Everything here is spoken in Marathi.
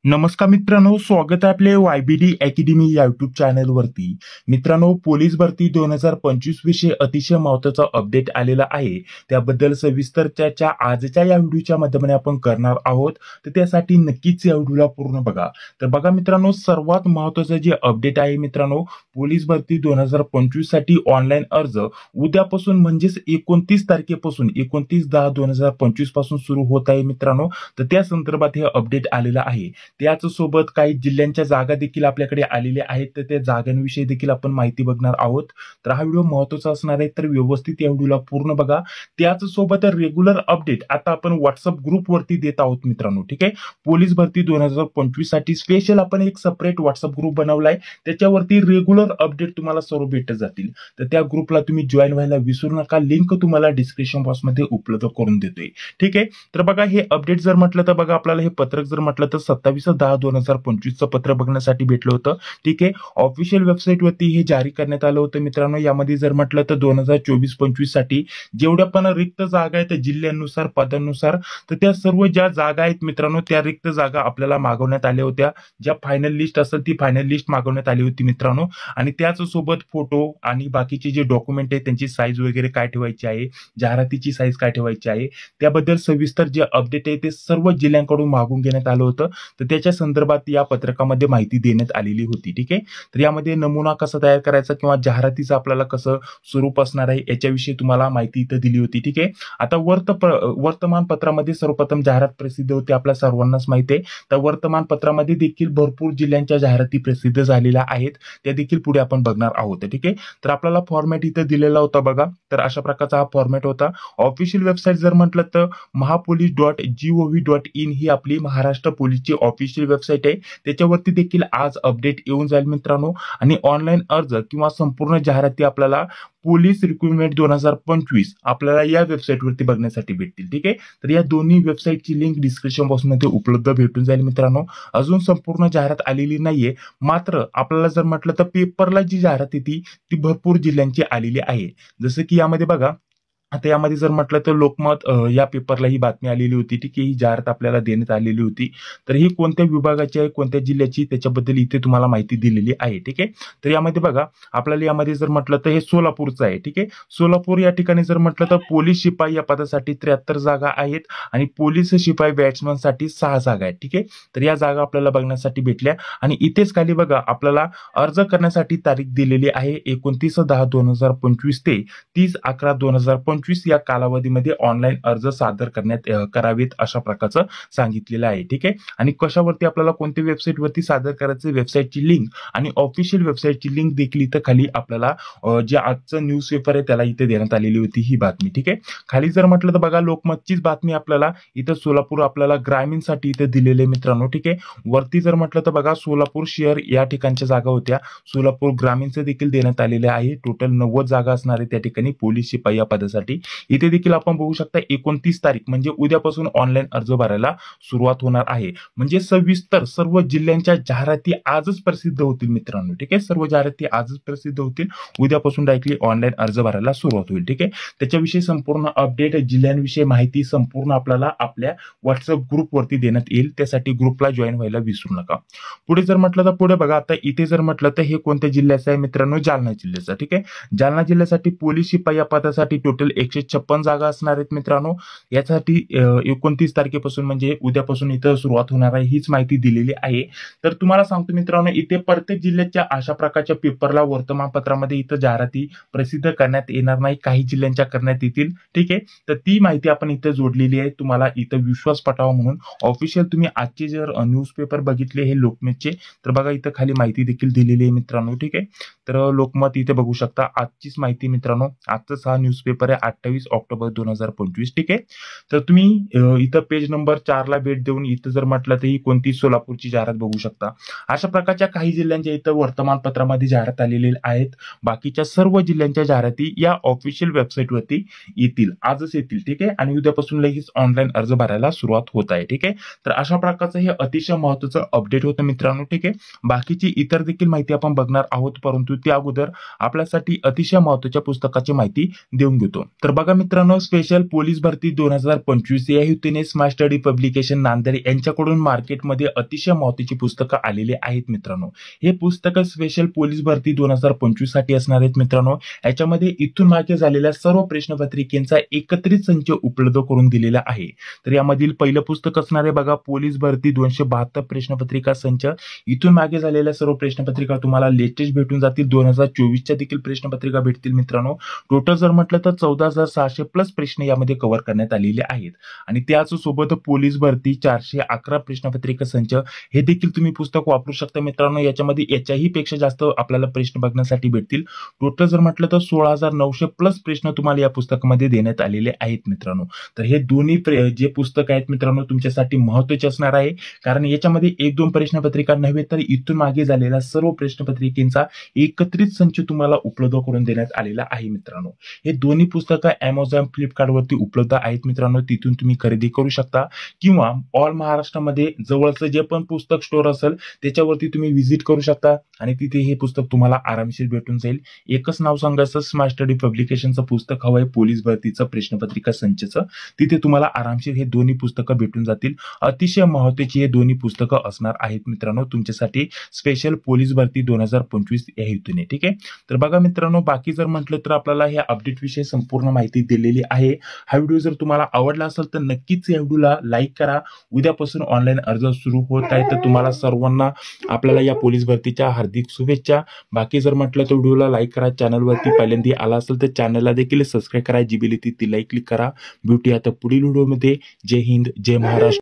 नमस्कार मित्रांनो, स्वागत आहे आपले YBD अकॅडमी या युट्यूब चॅनल वरती। मित्रांनो, पोलीस भरती 2025 विषयी अतिशय महत्त्वाचा अपडेट आलेला आहे। त्याबद्दल सविस्तर चर्चा आजच्या या व्हिडिओच्या माध्यमाने आपण करणार आहोत, तर त्यासाठी नक्कीच या व्हिडिओला पूर्ण बघा। तर बघा मित्रांनो, सर्वात महत्त्वाचं जे अपडेट आहे मित्रांनो, पोलीस भरती 2025 साठी ऑनलाईन अर्ज उद्यापासून म्हणजेच 29 तारखेपासून 29/10/2025 पासून सुरू होत आहे मित्रांनो। तर त्या संदर्भात हे अपडेट आलेलं आहे। त्याच सोबत काही जिल्ह्यांच्या जागा देखील आपल्याकडे आलेल्या आहेत, तर त्या जागांविषयी देखील आपण माहिती बघणार आहोत। तर हा व्हिडिओ महत्त्वाचा असणार आहे, तर व्यवस्थित या व्हिडिओला पूर्ण बघा। त्याच सोबत रेग्युलर अपडेट आता आपण व्हॉट्सअप ग्रुप वरती देत आहोत मित्रांनो, ठीक आहे। पोलीस भरती 2025 साठी स्पेशल आपण एक सेपरेट व्हॉट्सअप ग्रुप बनवलाय, त्याच्यावरती रेग्युलर अपडेट तुम्हाला सर्व भेटत जातील। तर त्या ग्रुपला तुम्ही जॉईन व्हायला विसरू नका, लिंक तुम्हाला डिस्क्रिप्शन बॉक्स मध्ये उपलब्ध करून देतोय, ठीक आहे। तर बघा, हे अपडेट जर म्हटलं तर बघा, आपल्याला हे पत्रक जर म्हटलं तर 27/10/2025 चं पत्र बघण्यासाठी भेटलं होतं, ठीक आहे। ऑफिशियल वेबसाईट वरती हे जारी करण्यात आलं होतं मित्रांनो। यामध्ये जर म्हटलं तर 2024-25 साठी जेवढ्या पण रिक्त जागा आहेत जिल्ह्यानुसार पदानुसार, तर त्या सर्व ज्या जागा आहेत मित्रांनो, त्या रिक्त जागा आपल्याला मागवण्यात आल्या होत्या। ज्या फायनल लिस्ट असेल ती फायनल लिस्ट मागवण्यात आली होती मित्रांनो। आणि त्याच सोबत फोटो आणि बाकीचे जे डॉक्युमेंट आहे त्यांची साईज वगैरे काय ठेवायची आहे, जाहिरातीची साईज काय ठेवायची आहे, त्याबद्दल सविस्तर जे अपडेट आहे ते सर्व जिल्ह्यांकडून मागून घेण्यात आलं होतं। तर त्याच्या संदर्भात या पत्रकामध्ये माहिती देण्यात आलेली होती, ठीक आहे। तर यामध्ये नमुना कसा तयार करायचा किंवा जाहिरातीचं आपल्याला कसं स्वरूप असणार आहे याच्याविषयी तुम्हाला माहिती इथं दिली होती, ठीक आहे। आता वर्तमानपत्रामध्ये सर्वप्रथम जाहिरात प्रसिद्ध होते, आपल्या सर्वांनाच माहिती आहे। तर वर्तमानपत्रामध्ये देखील भरपूर जिल्ह्यांच्या जाहिराती प्रसिद्ध झालेल्या आहेत, त्या देखील पुढे आपण बघणार आहोत, ठीक आहे। तर आपल्याला फॉर्मॅट इथं दिलेला होता बघा, तर अशा प्रकारचा हा फॉर्मॅट होता। ऑफिशियल वेबसाईट जर म्हटलं तर mahapolice.gov.in ही आपली महाराष्ट्र पोलीसची ऑफिशियल वेबसाईट आहे, त्याच्यावरती देखील आज अपडेट येऊन जाईल मित्रांनो। आणि ऑनलाईन अर्ज किंवा संपूर्ण जाहिराती आपल्याला पोलीस रिक्रुटमेंट 2025 आपल्याला या वेबसाईट वरती बघण्यासाठी भेटतील, ठीक आहे। तर या दोन्ही वेबसाईटची लिंक डिस्क्रिप्शन बॉक्स मध्ये उपलब्ध भेटून जाईल मित्रांनो। अजून संपूर्ण जाहिरात आलेली नाहीये, मात्र आपल्याला जर म्हटलं तर पेपरला जी जाहिरात येते ती भरपूर जिल्ह्यांची आलेली आहे। जसं की यामध्ये बघा, आता यामध्ये जर म्हटलं तर लोकमत या पेपरला ही बातमी आलेली होती, ठीक आहे। ही जाहिरात आपल्याला देण्यात आलेली होती। तर ही कोणत्या विभागाची आहे, कोणत्या जिल्ह्याची, त्याच्याबद्दल इथे तुम्हाला माहिती दिलेली आहे, ठीक आहे। तर यामध्ये बघा, आपल्याला यामध्ये जर म्हटलं तर हे सोलापूरचं आहे, ठीक आहे। सोलापूर या ठिकाणी जर म्हटलं तर पोलीस शिपाई या पदासाठी 73 जागा आहेत आणि पोलीस शिपाई बॅट्समन साठी 6 जागा आहेत, ठीक आहे। तर या जागा आपल्याला बघण्यासाठी भेटल्या। आणि इथेच खाली बघा, आपल्याला अर्ज करण्यासाठी तारीख दिलेली आहे 29/10/2025 ते 30/11/2025 या कालावधीमध्ये ऑनलाईन अर्ज सादर करावेत अशा प्रकारचं सांगितलेलं आहे, ठीक आहे। आणि कशावरती आपल्याला कोणत्या वेबसाईट वरती सादर करायचं, वेबसाईटची लिंक आणि ऑफिशियल वेबसाईटची लिंक देखील इथं खाली आपल्याला जे आजचं न्यूजपेपर आहे त्याला इथे देण्यात आलेली होती ही बातमी, ठीक आहे। खाली जर म्हटलं तर बघा, लोकमतचीच बातमी आपल्याला इथं सोलापूर आपल्याला ग्रामीणसाठी इथे दिलेले मित्रांनो, ठीक आहे। वरती जर म्हटलं तर बघा, सोलापूर शहर या ठिकाणच्या जागा होत्या, सोलापूर ग्रामीणचं देखील देण्यात आलेले आहे। टोटल 90 जागा असणार आहे त्या ठिकाणी पोलीस शिपाई या पदासाठी। इथे देखील आपण बघू शकता 29 तारीख म्हणजे उद्यापासून ऑनलाईन अर्ज भरायला सुरुवात होणार आहे। म्हणजे सविस्तर सर्व जिल्ह्यांच्या जाहिराती आजच प्रसिद्ध होतील मित्रांनो, ठीक आहे। सर्व जाहिराती आजच प्रसिद्ध होतील, उद्यापासून डायरेक्टली ऑनलाईन अर्ज भरायला सुरुवात होईल, ठीक आहे। त्याच्याविषयी संपूर्ण अपडेट, जिल्ह्यांविषयी माहिती संपूर्ण आपल्याला आपल्या व्हॉट्सअप ग्रुप वरती देण्यात येईल, त्यासाठी ग्रुपला जॉईन व्हायला विसरू नका। पुढे जर म्हटलं तर पुढे बघा, आता इथे जर म्हटलं तर हे कोणत्या जिल्ह्याचं आहे मित्रांनो, जालना जिल्ह्याचं, ठीक आहे। जालना जिल्ह्यासाठी पोलीस शिपाई या पदासाठी टोटल 156 जागा असणार आहेत मित्रांनो। यासाठी 29 तारखेपासून म्हणजे उद्यापासून इथं सुरुवात होणार आहे, हीच माहिती दिलेली आहे। तर तुम्हाला सांगतो मित्रांनो, इथे प्रत्येक जिल्ह्याच्या अशा प्रकारच्या पेपरला वर्तमानपत्रामध्ये इथं जाहिराती प्रसिद्ध करण्यात येणार नाही, काही जिल्ह्यांच्या करण्यात येतील, ठीक आहे। तर ती माहिती आपण इथं जोडलेली आहे, तुम्हाला इथं विश्वास पटावा म्हणून। ऑफिशियल तुम्ही आजचे जर न्यूजपेपर बघितले हे लोकमतचे, तर बघा इथं खाली माहिती देखील दिलेली आहे मित्रांनो, ठीक आहे। तर लोकमत इथे बघू शकता, आजचीच माहिती मित्रांनो, आजचाच हा न्यूजपेपर आहे 28 ऑक्टोबर 2025, ठीक आहे। तर तुम्ही इथं पेज नंबर 4 ला भेट देऊन इथं जर म्हटलं तर ही कोणती सोलापूरची जाहिरात बघू शकता। अशा प्रकारच्या काही जिल्ह्यांच्या इथं वर्तमानपत्रामध्ये जाहिरात आलेली आहेत, बाकीच्या सर्व जिल्ह्यांच्या जाहिराती या ऑफिशियल वेबसाईट वरती येतील, आजच येतील, ठीक आहे। आणि उद्यापासून लगेच ऑनलाईन अर्ज भरायला सुरुवात होत आहे, ठीक आहे। तर अशा प्रकारचं हे अतिशय महत्त्वाचं अपडेट होतं मित्रांनो, ठीक आहे। बाकीची इतर देखील माहिती आपण बघणार आहोत, परंतु त्या अगोदर आपल्यासाठी अतिशय महत्त्वाच्या पुस्तकाची माहिती देऊन घेतो। तर बघा मित्रांनो, स्पेशल पोलीस भरती 2025 या हेतूने स्मार्ट स्टडी पब्लिकेशन नांदेड यांच्याकडून मार्केटमध्ये अतिशय महत्त्वाची पुस्तकं आलेली आहेत मित्रांनो. हे पुस्तकं स्पेशल पोलीस भरती 2025 साठी असणार आहेत मित्रांनो. याच्यामध्ये इथून मागे झालेल्या सर्व प्रश्नपत्रिकेचा एकत्रित संच उपलब्ध करून दिलेला आहे. तर यामधील पहिलं पुस्तक असणार आहे बघा, पोलीस भरती 272 प्रश्नपत्रिका संच. इथून मागे झालेल्या सर्व प्रश्नपत्रिका तुम्हाला लेटेस्ट भेटून जातील. 2024च्या देखील प्रश्नपत्रिका भेटतील मित्रांनो. टोटल जर म्हटलं तर 14,600 प्लस प्रश्न यामध्ये कव्हर करण्यात आलेले आहेत. आणि त्याच सोबत पोलीस भरती 411 प्रश्नपत्रिका संच हे देखील तुम्ही पुस्तक वापरू शकता मित्रांनो. याच्यामध्ये याच्याही पेक्षा जास्त आपल्याला प्रश्न बघण्यासाठी भेटतील. टोटल जर म्हटलं तर 16,900 प्लस प्रश्न तुम्हाला या पुस्तकामध्ये देण्यात आलेले आहेत मित्रांनो. तर हे दोन्ही जे पुस्तक आहेत मित्रांनो तुमच्यासाठी महत्त्वाचे असणार आहे, कारण याच्यामध्ये 1-2 प्रश्नपत्रिका नव्हे तर इथून मागे झालेल्या सर्व प्रश्नपत्रिकेचा एकत्रित संच तुम्हाला उपलब्ध करून देण्यात आलेला आहे मित्रांनो. हे दोन्ही पुस्तकं Amazon, Flipkart वरती उपलब्ध आहेत मित्रांनो. तिथून तुम्ही खरेदी करू शकता किंवा ऑल महाराष्ट्रामध्ये जवळचं जे पण पुस्तक स्टोअर असेल त्याच्यावरती तुम्ही व्हिजिट करू शकता आणि तिथे हे पुस्तक तुम्हाला आरामशीर भेटून जाईल. एकच नाव सांगायचं, स्मार्ट स्टडी पब्लिकेशनचं पुस्तक हवंय पोलीस भरतीचं प्रश्नपत्रिका संचचं. तिथे तुम्हाला आरामशीर हे दोन्ही पुस्तकं भेटून जातील. अतिशय महत्त्वाची हे दोन्ही पुस्तकं असणार आहेत मित्रांनो तुमच्यासाठी स्पेशल पोलीस भरती 2025 या हेतूने. ठीक आहे. तर बघा मित्रांनो, बाकी जर म्हटलं तर आपल्याला ह्या अपडेट विषयी संपूर्ण माहिती दिलेली आहे. हा व्हिडिओ जर तुम्हाला आवडला असेल तर नक्कीच या व्हिडिओला लाईक करा. उद्यापासून ऑनलाईन अर्ज सुरू होत आहे, तर तुम्हाला सर्वांना आपल्याला या पोलीस भरतीच्या हार्दिक शुभेच्छा. बाकी जर म्हटलं तर व्हिडिओला लाईक करा. चॅनलवरती पहिल्यांदा आला असेल तर चॅनलला देखील सबस्क्राईब करा. जी बेल ती लाईक क्लिक करा. भेटूया आता पुढील व्हिडिओमध्ये. जय हिंद, जय महाराष्ट्र.